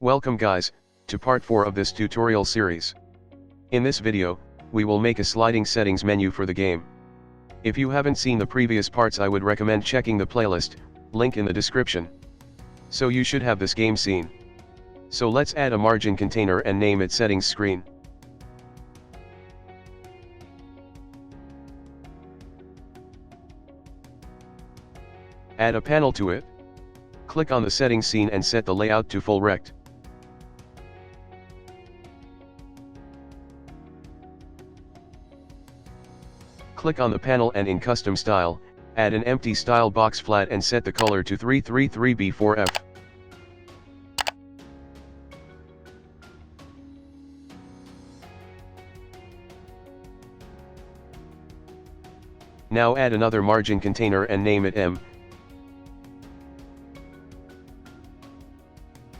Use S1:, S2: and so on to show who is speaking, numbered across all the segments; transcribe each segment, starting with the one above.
S1: Welcome guys, to part 4 of this tutorial series. In this video, we will make a sliding settings menu for the game. If you haven't seen the previous parts, I would recommend checking the playlist, link in the description. So you should have this game seen. So let's add a margin container and name it settings screen. Add a panel to it. Click on the settings scene and set the layout to full rect. Click on the panel and in custom style, add an empty style box flat and set the color to 333b4f. Now add another margin container and name it M.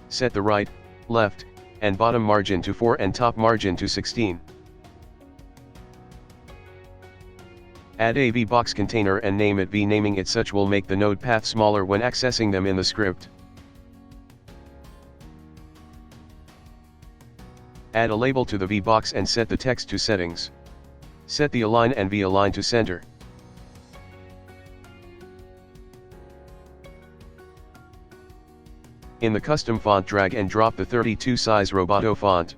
S1: Set the right, left, and bottom margin to 4 and top margin to 16. Add a VBox container and name it V. Naming it such will make the node path smaller when accessing them in the script. Add a label to the VBox and set the text to settings. Set the align and V align to center. In the custom font, drag and drop the 32 size Godot font.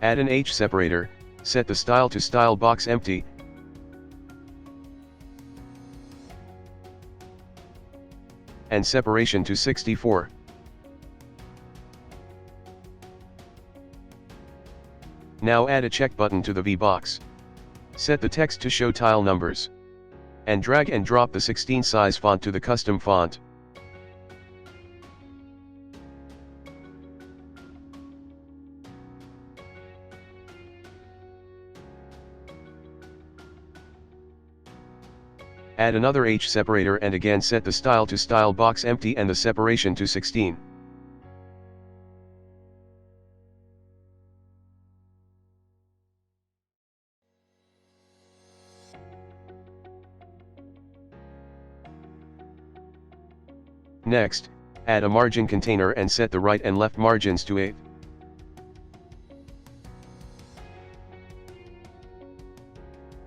S1: Add an H separator, set the style to style box empty, and separation to 64. Now add a check button to the VBox. Set the text to show tile numbers. And drag and drop the 16 size font to the custom font. Add another H separator and again set the style to style box empty and the separation to 16. Next, add a margin container and set the right and left margins to 8.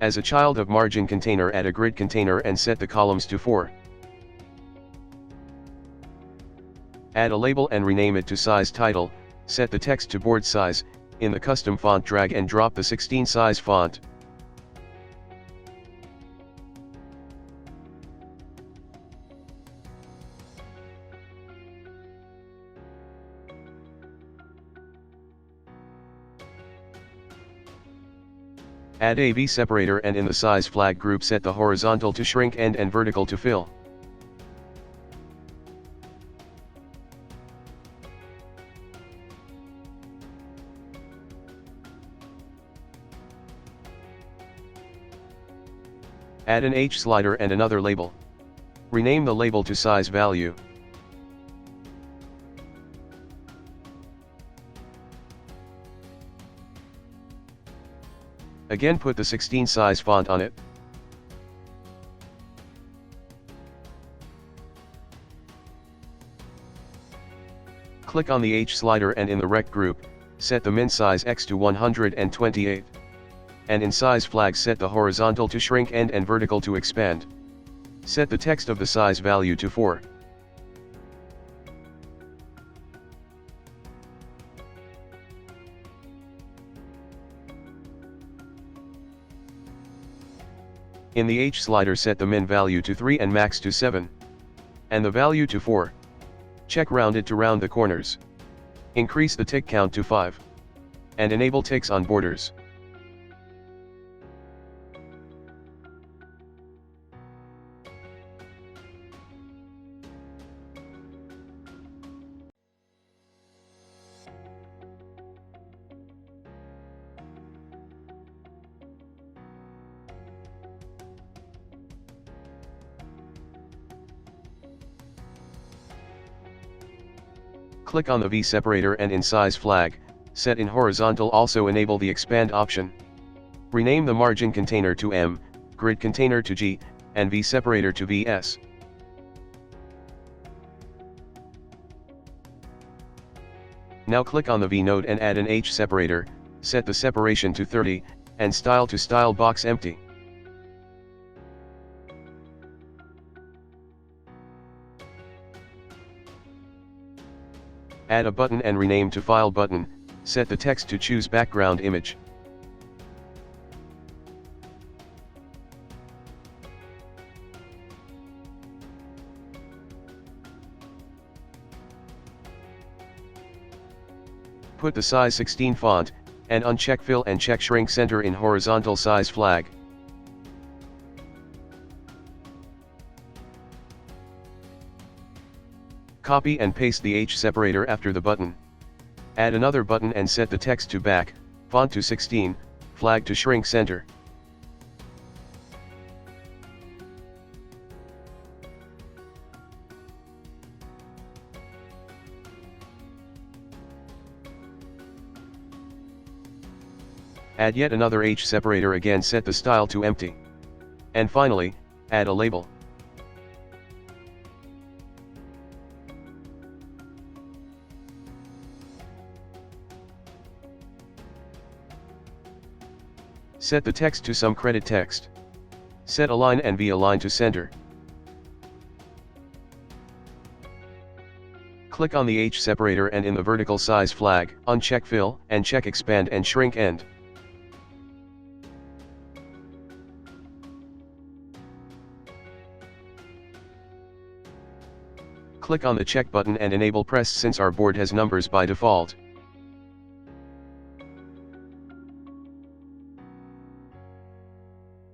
S1: As a child of margin container, add a grid container and set the columns to 4. Add a label and rename it to size title, set the text to board size, in the custom font drag and drop the 16 size font. Add a V separator and in the size flag group set the horizontal to shrink and vertical to fill. Add an H slider and another label. Rename the label to size value. Again put the 16 size font on it. Click on the H slider and in the rect group, set the min size X to 128. And in size flag set the horizontal to shrink and vertical to expand. Set the text of the size value to 4. In the H slider set the min value to 3 and max to 7. And the value to 4. Check rounded to round the corners. Increase the tick count to 5. And enable ticks on borders. Click on the V separator and in size flag, set in horizontal also enable the expand option. Rename the margin container to M, grid container to G, and V separator to VS. Now click on the V node and add an H separator, set the separation to 30, and style to style box empty. Add a button and rename to file button, set the text to choose background image. Put the size 16 font, and uncheck fill and check shrink center in horizontal size flag. Copy and paste the H separator after the button. Add another button and set the text to back, font to 16, flag to shrink center. Add yet another H separator, again set the style to empty. And finally, add a label. Set the text to some credit text. Set align and V align to center. Click on the H separator and in the vertical size flag, uncheck fill and check expand and shrink end. Click on the check button and enable press since our board has numbers by default.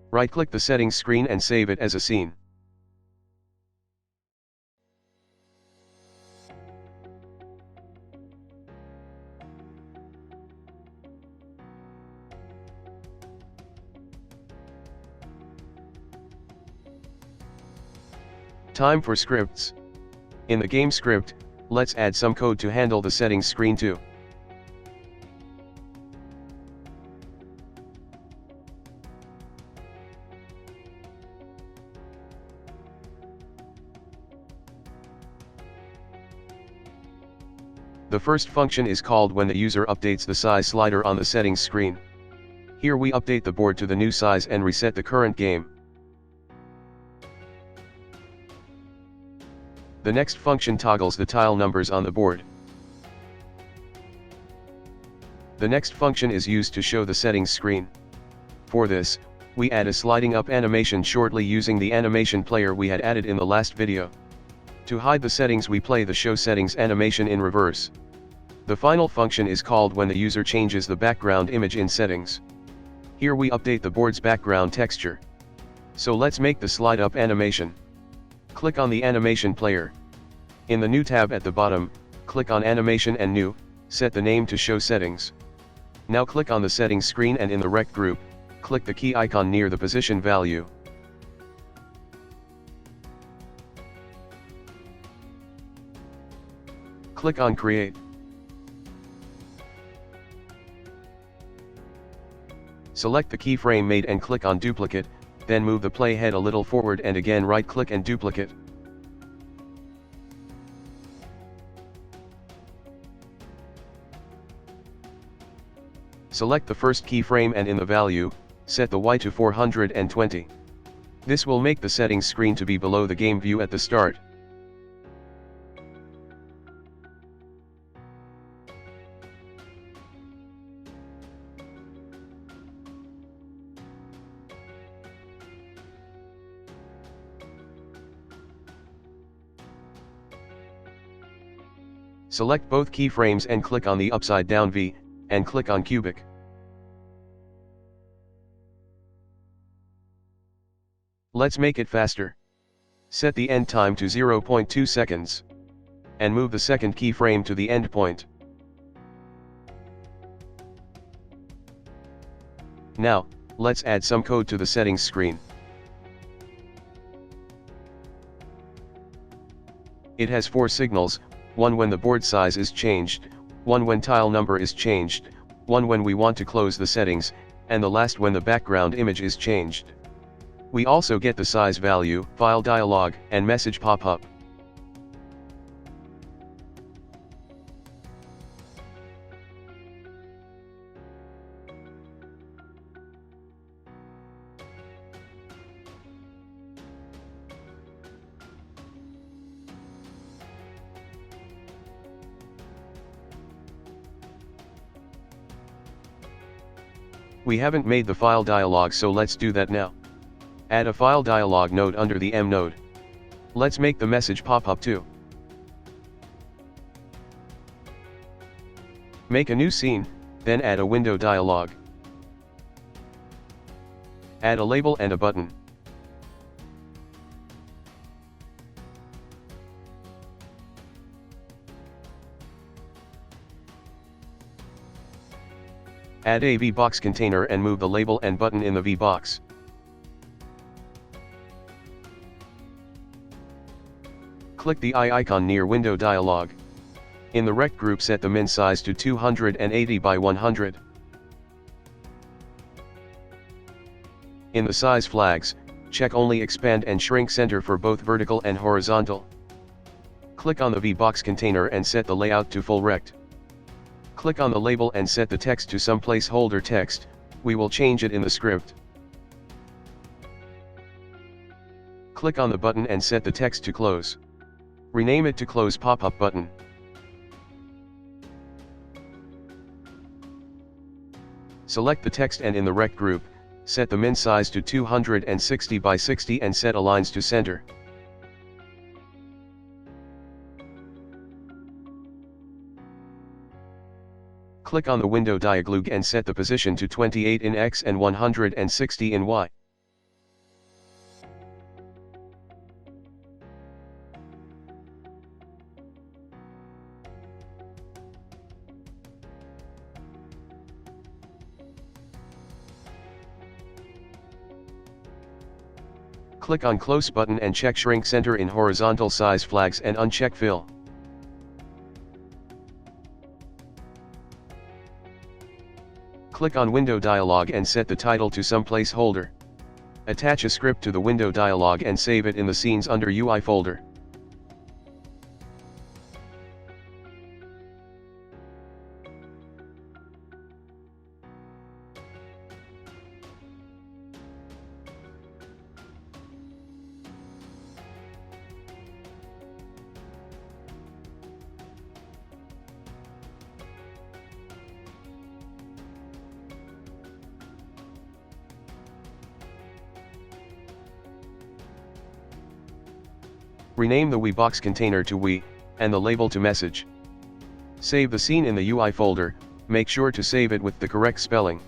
S1: Right-click the settings screen and save it as a scene. Time for scripts. In the game script, let's add some code to handle the settings screen too. The first function is called when the user updates the size slider on the settings screen. Here we update the board to the new size and reset the current game. The next function toggles the tile numbers on the board. The next function is used to show the settings screen. For this, we add a sliding up animation shortly using the animation player we had added in the last video. To hide the settings, we play the show settings animation in reverse. The final function is called when the user changes the background image in settings. Here we update the board's background texture. So let's make the slide up animation. Click on the animation player. In the new tab at the bottom, click on animation and new, set the name to show settings. Now click on the settings screen and in the rect group, click the key icon near the position value. Click on create. Select the keyframe made and click on duplicate, then move the playhead a little forward and again right-click and duplicate. Select the first keyframe and in the value, set the Y to 420. This will make the settings screen to be below the game view at the start. Select both keyframes and click on the upside down V, and click on cubic. Let's make it faster. Set the end time to 0.2 seconds. And move the second keyframe to the end point. Now, let's add some code to the settings screen. It has 4 signals, one when the board size is changed, one when tile number is changed, one when we want to close the settings, and the last when the background image is changed. We also get the size value, file dialog, and message pop-up. We haven't made the file dialog, so let's do that now. Add a file dialog node under the M node. Let's make the message pop-up too. Make a new scene, then add a window dialog. Add a label and a button. Add a VBox container and move the label and button in the VBox. Click the eye icon near window dialog. In the rect group, set the min size to 280 by 100. In the size flags, check only expand and shrink center for both vertical and horizontal. Click on the VBox container and set the layout to full rect. Click on the label and set the text to some placeholder text. We will change it in the script. Click on the button and set the text to close. Rename it to close pop-up button. Select the text and in the rect group, set the min size to 260 by 60 and set aligns to center. Click on the window dialog and set the position to 28 in X and 160 in Y. Click on close button and check shrink center in horizontal size flags and uncheck fill. Click on window dialog and set the title to some placeholder. Attach a script to the window dialog and save it in the scenes under UI folder. Rename the VBox container to We, and the label to Message. Save the scene in the UI folder, make sure to save it with the correct spelling.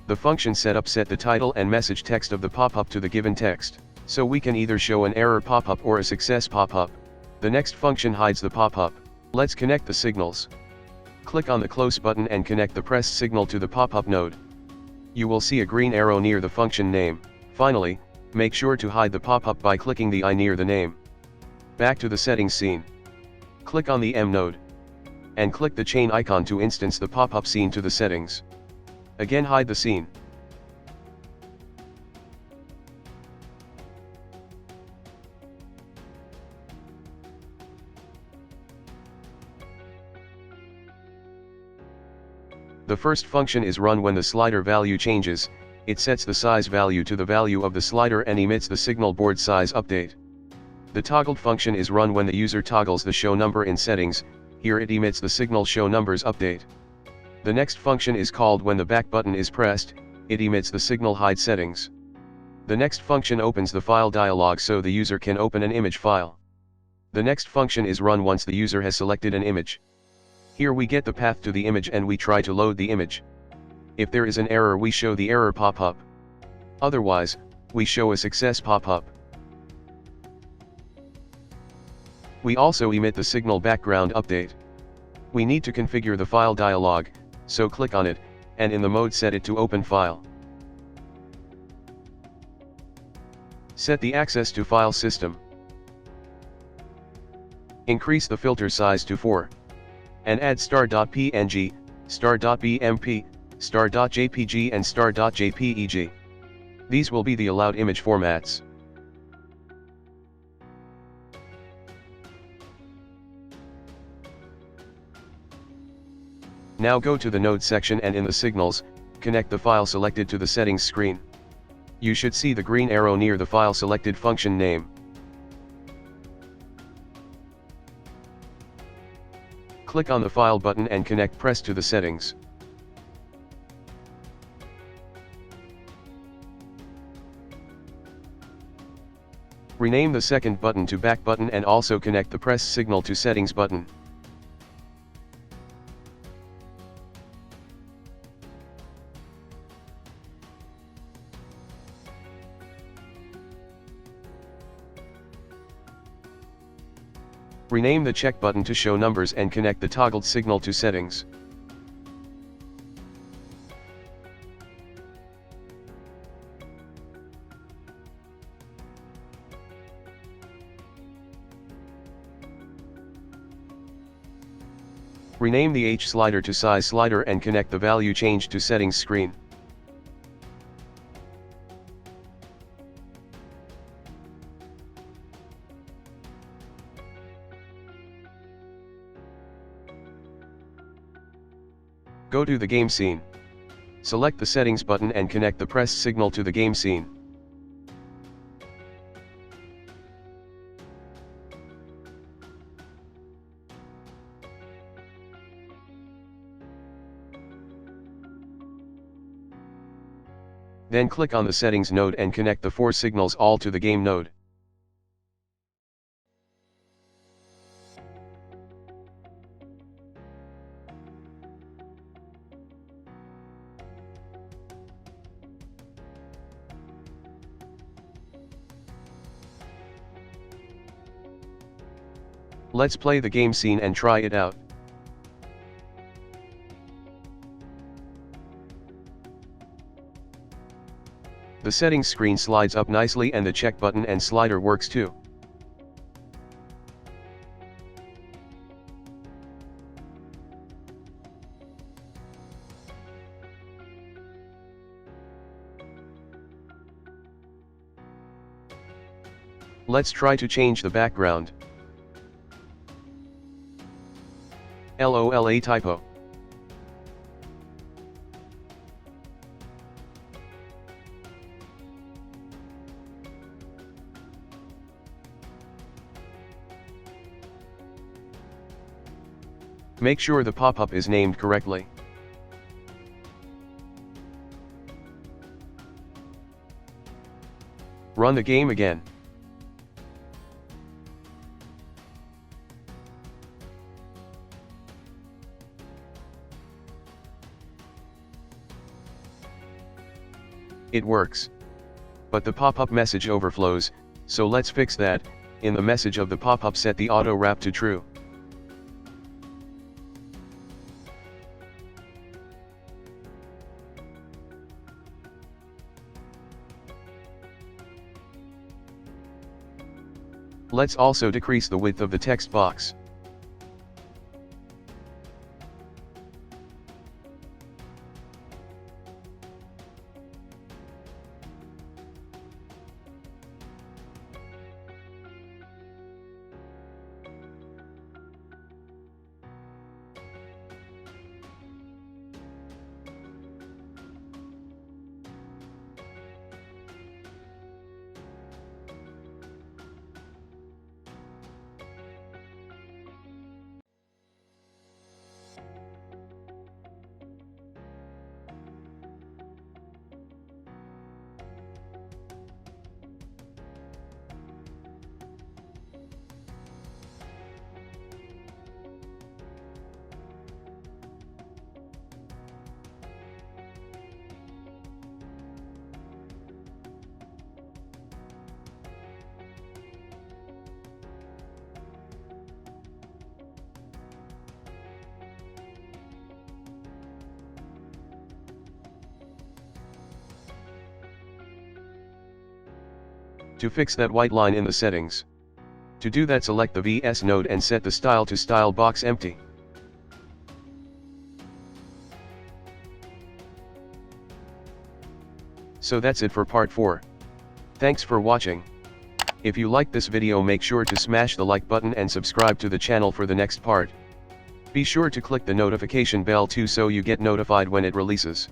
S1: The function setup set the title and message text of the pop-up to the given text, so we can either show an error pop-up or a success pop-up. The next function hides the pop-up. Let's connect the signals. Click on the close button and connect the pressed signal to the pop-up node. You will see a green arrow near the function name. Finally, make sure to hide the pop-up by clicking the eye near the name. Back to the settings scene. Click on the M node. And click the chain icon to instance the pop-up scene to the settings. Again, hide the scene. The first function is run when the slider value changes. It sets the size value to the value of the slider and emits the signal board size update. The toggled function is run when the user toggles the show number in settings. Here it emits the signal show numbers update. The next function is called when the back button is pressed. It emits the signal hide settings. The next function opens the file dialog so the user can open an image file. The next function is run once the user has selected an image. Here we get the path to the image and we try to load the image. If there is an error, we show the error pop-up. Otherwise, we show a success pop-up. We also emit the signal background update. We need to configure the file dialog, so click on it, and in the mode set it to open file. Set the access to file system. Increase the filter size to 4. And add star.png, star.bmp, star.jpg and star.jpeg. These will be the allowed image formats. Now go to the Node section and in the Signals, connect the file selected to the Settings screen. You should see the green arrow near the file selected function name. Click on the File button and connect Press to the settings. Rename the second button to Back button and also connect the Press signal to Settings button. Rename the Check button to Show Numbers and connect the toggled signal to Settings. Rename the H slider to Size slider and connect the value change to Settings screen. Go to the game scene. Select the Settings button and connect the Press signal to the game scene. Then click on the Settings node and connect the 4 signals all to the game node. Let's play the game scene and try it out. The settings screen slides up nicely and the check button and slider works too. Let's try to change the background. LOL, typo. Make sure the pop-up is named correctly. Run the game again. It works. But the pop-up message overflows, so let's fix that. In the message of the pop-up, set the auto wrap to true. Let's also decrease the width of the text box. To fix that white line in the settings. To do that, select the VS node and set the style to style box empty. So that's it for part 4. Thanks for watching. If you liked this video, make sure to smash the like button and subscribe to the channel for the next part. Be sure to click the notification bell too so you get notified when it releases.